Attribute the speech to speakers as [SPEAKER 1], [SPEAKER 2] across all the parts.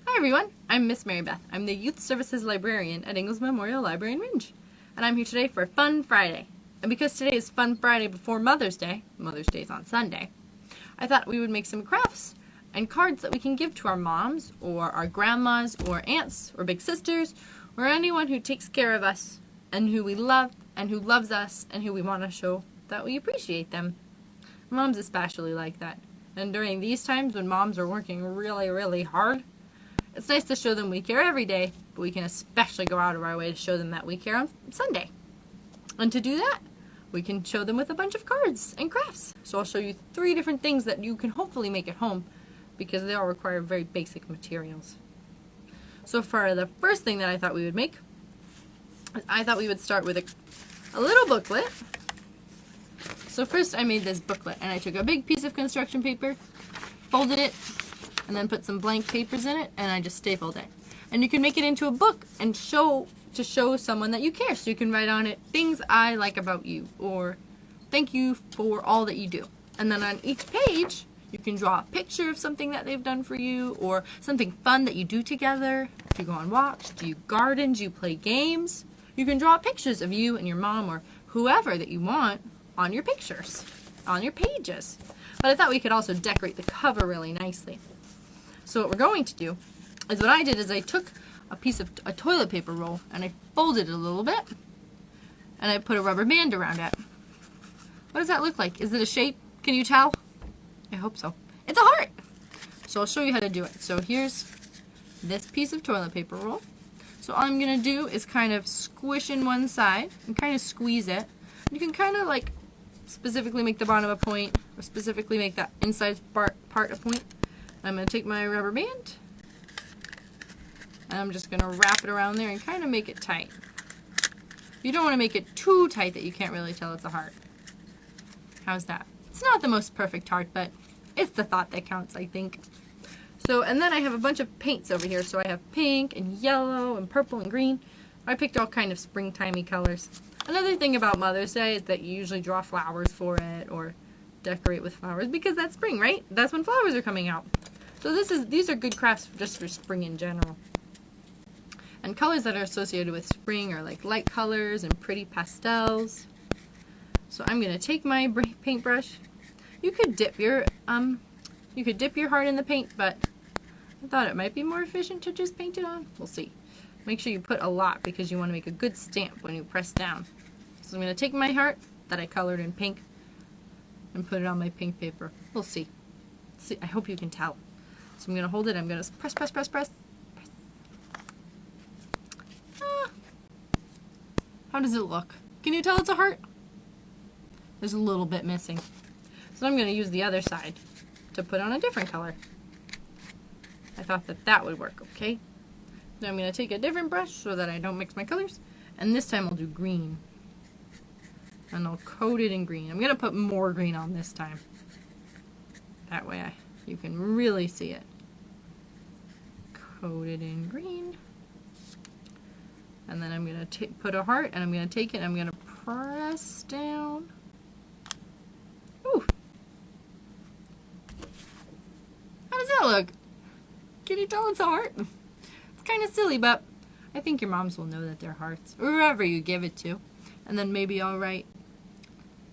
[SPEAKER 1] Hi everyone, I'm Miss Mary Beth. I'm the Youth Services Librarian at Ingalls Memorial Library in Ringe. And I'm here today for Fun Friday. And because today is Fun Friday before Mother's Day is on Sunday, I thought we would make some crafts and cards that we can give to our moms or our grandmas or aunts or big sisters or anyone who takes care of us and who we love and who loves us and who we want to show that we appreciate them. Moms especially like that. And during these times when moms are working really, really hard, it's nice to show them we care every day, but we can especially go out of our way to show them that we care on Sunday. And to do that, we can show them with a bunch of cards and crafts. So I'll show you 3 different things that you can hopefully make at home because they all require very basic materials. So for the first thing that I thought we would make, I thought we would start with a little booklet. So first I made this booklet and I took a big piece of construction paper, folded it, and then put some blank papers in it, and I just stapled it. And you can make it into a book and show someone that you care. So you can write on it, things I like about you, or thank you for all that you do. And then on each page, you can draw a picture of something that they've done for you, or something fun that you do together. Do you go on walks? Do you garden? Do you play games? You can draw pictures of you and your mom or whoever that you want on your pictures, on your pages. But I thought we could also decorate the cover really nicely. So what we're going to do is what I did is I took a piece of a toilet paper roll and I folded it a little bit and I put a rubber band around it. What does that look like? Is it a shape? Can you tell? I hope so. It's a heart! So I'll show you how to do it. So here's this piece of toilet paper roll. So all I'm going to do is kind of squish in one side and kind of squeeze it. You can kind of like specifically make the bottom a point or specifically make that inside part a point. I'm going to take my rubber band and I'm just going to wrap it around there and kind of make it tight. You don't want to make it too tight that you can't really tell it's a heart. How's that? It's not the most perfect heart, but it's the thought that counts, I think. So, and then I have a bunch of paints over here. So I have pink and yellow and purple and green. I picked all kind of springtimey colors. Another thing about Mother's Day is that you usually draw flowers for it or decorate with flowers because that's spring, right? That's when flowers are coming out. So these are good crafts just for spring in general. And colors that are associated with spring are like light colors and pretty pastels. So I'm going to take my paintbrush. You could dip your heart in the paint, but I thought it might be more efficient to just paint it on. We'll see. Make sure you put a lot because you want to make a good stamp when you press down. So I'm going to take my heart that I colored in pink and put it on my pink paper. We'll see. I hope you can tell. So I'm going to hold it. I'm going to press. How does it look? Can you tell it's a heart? There's a little bit missing. So I'm going to use the other side to put on a different color. I thought that would work, okay? Now I'm going to take a different brush so that I don't mix my colors. And this time I'll do green. And I'll coat it in green. I'm going to put more green on this time. That way you can really see it. Coat it in green. And then I'm going to put a heart and I'm going to take it and I'm going to press down. Ooh. How does that look? Can you tell it's a heart? It's kind of silly, but I think your moms will know that they're hearts. Or whoever you give it to. And then maybe I'll write,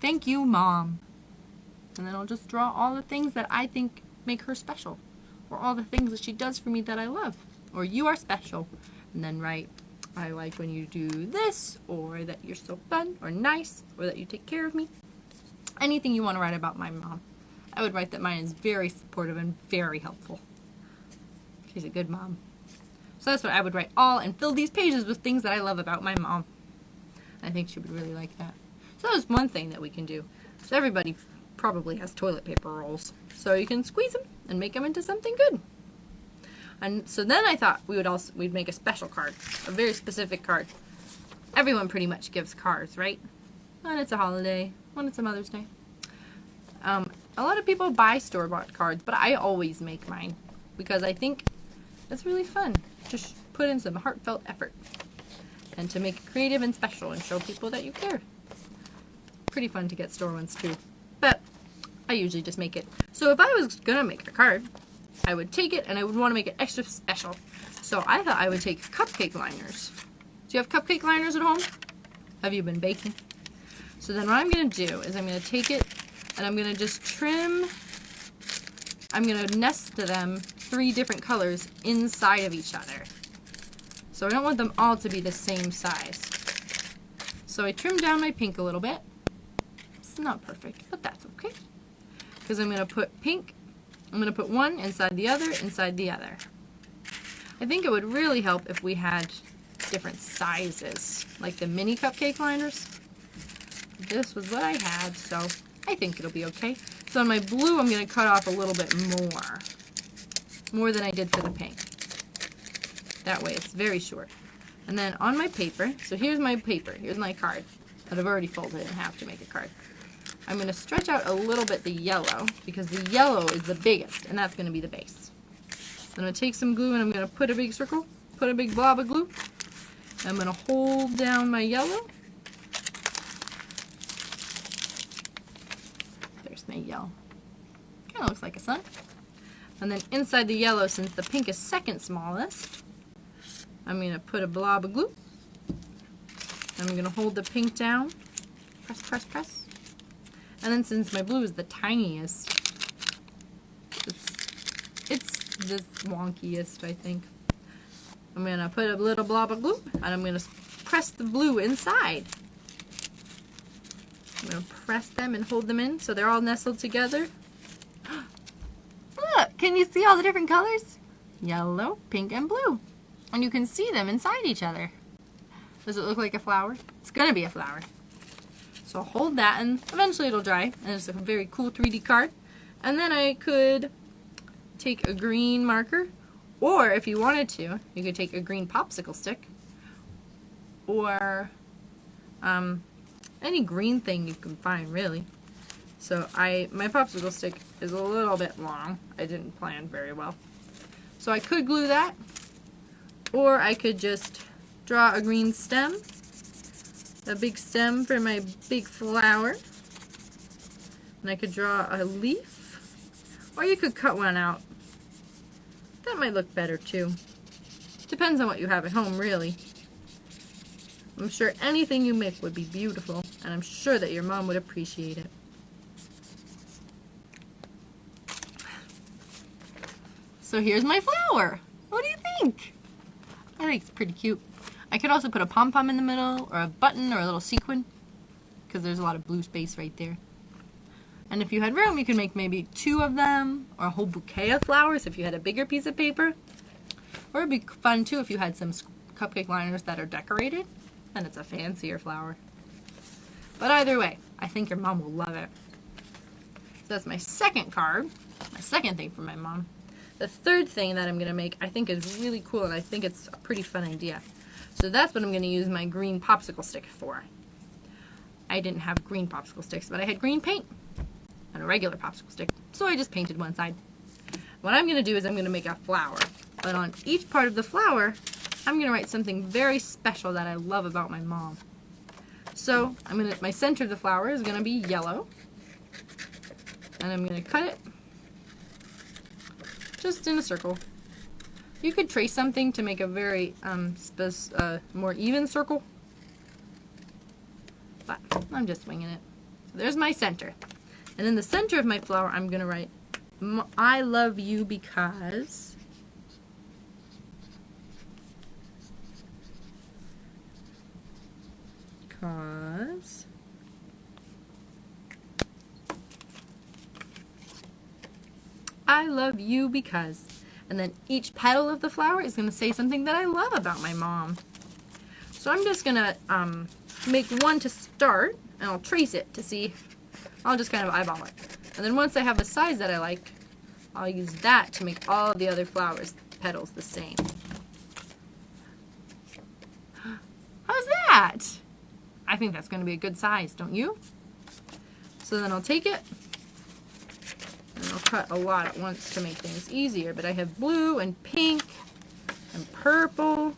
[SPEAKER 1] thank you, Mom. And then I'll just draw all the things that I think make her special. Or all the things that she does for me that I love. Or you are special. And then write, I like when you do this, or that you're so fun, or nice, or that you take care of me. Anything you want to write about my mom. I would write that mine is very supportive and very helpful. She's a good mom. So that's what I would write all and fill these pages with things that I love about my mom. I think she would really like that. So that was one thing that we can do. So everybody probably has toilet paper rolls. So you can squeeze them and make them into something good. And so then I thought we'd make a special card, a very specific card. Everyone pretty much gives cards, right? When it's a holiday, when it's a Mother's Day. A lot of people buy store-bought cards, but I always make mine because I think it's really fun. Just put in some heartfelt effort and to make it creative and special and show people that you care. Pretty fun to get store ones too, but I usually just make it. So if I was gonna make a card, I would take it and I would want to make it extra special. So I thought I would take cupcake liners. Do you have cupcake liners at home? Have you been baking? So then what I'm going to do is I'm going to take it and I'm going to just trim. I'm going to nest them 3 different colors inside of each other. So I don't want them all to be the same size. So I trimmed down my pink a little bit. It's not perfect, but that's okay. Because I'm going to put pink, I'm going to put one inside the other, inside the other. I think it would really help if we had different sizes, like the mini cupcake liners. This was what I had, so I think it'll be okay. So on my blue, I'm going to cut off a little bit more than I did for the pink. That way it's very short. And then on my paper, so here's my paper, here's my card that I've already folded in half to make a card. I'm going to stretch out a little bit the yellow because the yellow is the biggest and that's going to be the base. I'm going to take some glue and I'm going to put a big circle, put a big blob of glue. I'm going to hold down my yellow. There's my yellow. Kind of looks like a sun. And then inside the yellow, since the pink is second smallest, I'm going to put a blob of glue. I'm going to hold the pink down. Press, press, press. And then since my blue is the tiniest, it's the wonkiest, I think. I'm going to put a little blob of glue, and I'm going to press the blue inside. I'm going to press them and hold them in so they're all nestled together. Look, can you see all the different colors? Yellow, pink, and blue. And you can see them inside each other. Does it look like a flower? It's going to be a flower. So hold that and eventually it'll dry. And it's a very cool 3D card. And then I could take a green marker, or if you wanted to, you could take a green popsicle stick, or any green thing you can find, really. So my popsicle stick is a little bit long. I didn't plan very well. So I could glue that, or I could just draw a green stem, a big stem for my big flower, and I could draw a leaf, or you could cut one out. That might look better too. Depends on what you have at home, really. I'm sure anything you make would be beautiful, and I'm sure that your mom would appreciate it. So here's my flower. What do you think? I think it's pretty cute. I could also put a pom-pom in the middle, or a button, or a little sequin, because there's a lot of blue space right there. And if you had room, you could make maybe 2 of them, or a whole bouquet of flowers if you had a bigger piece of paper. Or it'd be fun too if you had some cupcake liners that are decorated, then it's a fancier flower. But either way, I think your mom will love it. So that's my second card, my second thing from my mom. The third thing that I'm going to make I think is really cool, and I think it's a pretty fun idea. So that's what I'm going to use my green popsicle stick for. I didn't have green popsicle sticks, but I had green paint and a regular popsicle stick, so I just painted one side. What I'm going to do is I'm going to make a flower, but on each part of the flower, I'm going to write something very special that I love about my mom. So my center of the flower is going to be yellow, and I'm going to cut it just in a circle. You could trace something to make a very more even circle, but I'm just winging it. So there's my center. And in the center of my flower, I'm going to write, I love you because I love you because, and then each petal of the flower is going to say something that I love about my mom. So I'm just going to make one to start, and I'll trace it to see. I'll just kind of eyeball it. And then once I have a size that I like, I'll use that to make all of the other flowers petals the same. How's that? I think that's going to be a good size, don't you? So then I'll take it, and I'll cut a lot at once to make things easier. But I have blue and pink and purple,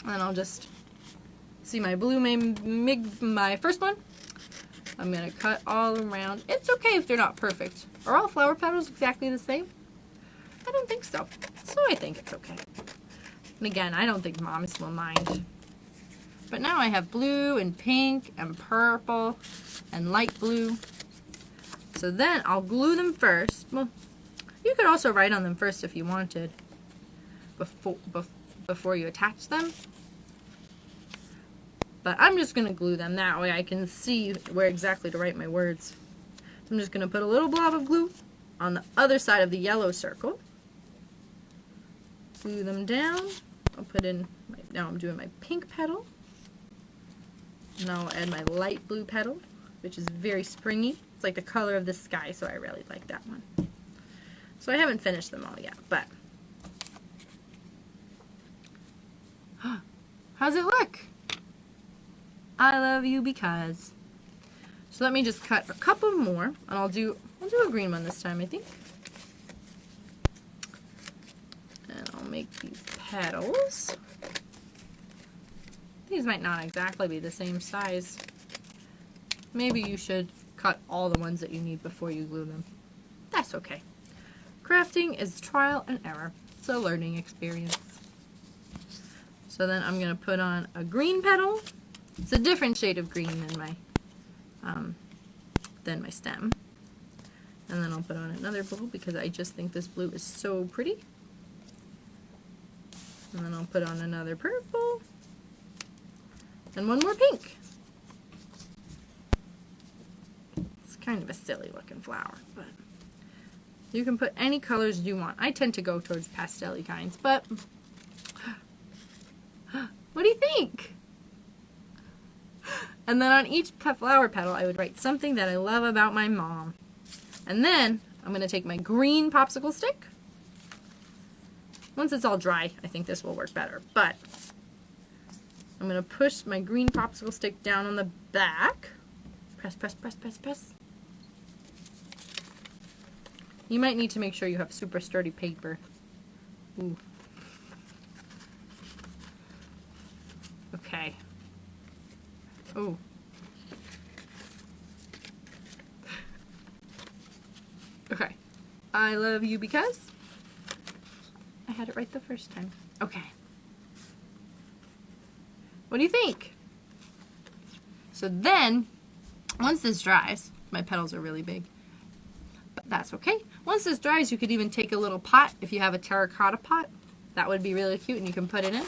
[SPEAKER 1] and I'll just see my blue my first one. I'm going to cut all around. It's okay if they're not perfect. Are all flower petals exactly the same? don't think so. So I think it's okay. And again, I don't think moms will mind. But now I have blue and pink and purple and light blue. So then I'll glue them first. Well, you could also write on them first if you wanted. Before you attach them. But I'm just going to glue them. That way I can see where exactly to write my words. So I'm just going to put a little blob of glue on the other side of the yellow circle. Glue them down. I'll put in, now I'm doing my pink petal. And I'll add my light blue petal, which is very springy. It's like the color of the sky, so I really like that one. So I haven't finished them all yet, but how's it look? I love you because. So let me just cut a couple more, and I'll do a green one this time, I think. And I'll make these petals. These might not exactly be the same size. Maybe you should cut all the ones that you need before you glue them. That's okay. Crafting is trial and error. It's a learning experience. So then I'm going to put on a green petal. It's a different shade of green than my stem. And then I'll put on another blue because I just think this blue is so pretty. And then I'll put on another purple. And one more pink. It's kind of a silly looking flower, but you can put any colors you want. I tend to go towards pastel-y kinds, but what do you think? And then on each flower petal, I would write something that I love about my mom. And then I'm going to take my green popsicle stick. Once it's all dry, I think this will work better. But I'm going to push my green popsicle stick down on the back. Press, press, press, press, press. You might need to make sure you have super sturdy paper. Ooh. Okay. Ooh. Okay. I love you because I had it right the first time. Okay. What do you think? So then, once this dries, my petals are really big, but that's okay. Once this dries, you could even take a little pot, if you have a terracotta pot. That would be really cute, and you can put it in.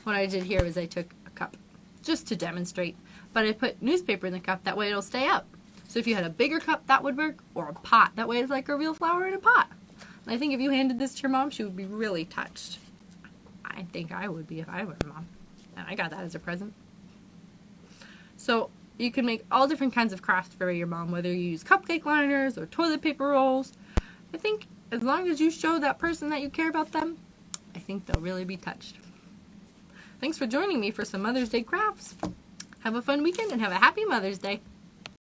[SPEAKER 1] What I did here is I took a cup, just to demonstrate, but I put newspaper in the cup, that way it'll stay up. So if you had a bigger cup, that would work, or a pot. That way it's like a real flower in a pot. And I think if you handed this to your mom, she would be really touched. I think I would be if I were a mom. And I got that as a present. So you can make all different kinds of crafts for your mom, whether you use cupcake liners or toilet paper rolls. I think as long as you show that person that you care about them, I think they'll really be touched. Thanks for joining me for some Mother's Day crafts. Have a fun weekend and have a happy Mother's Day.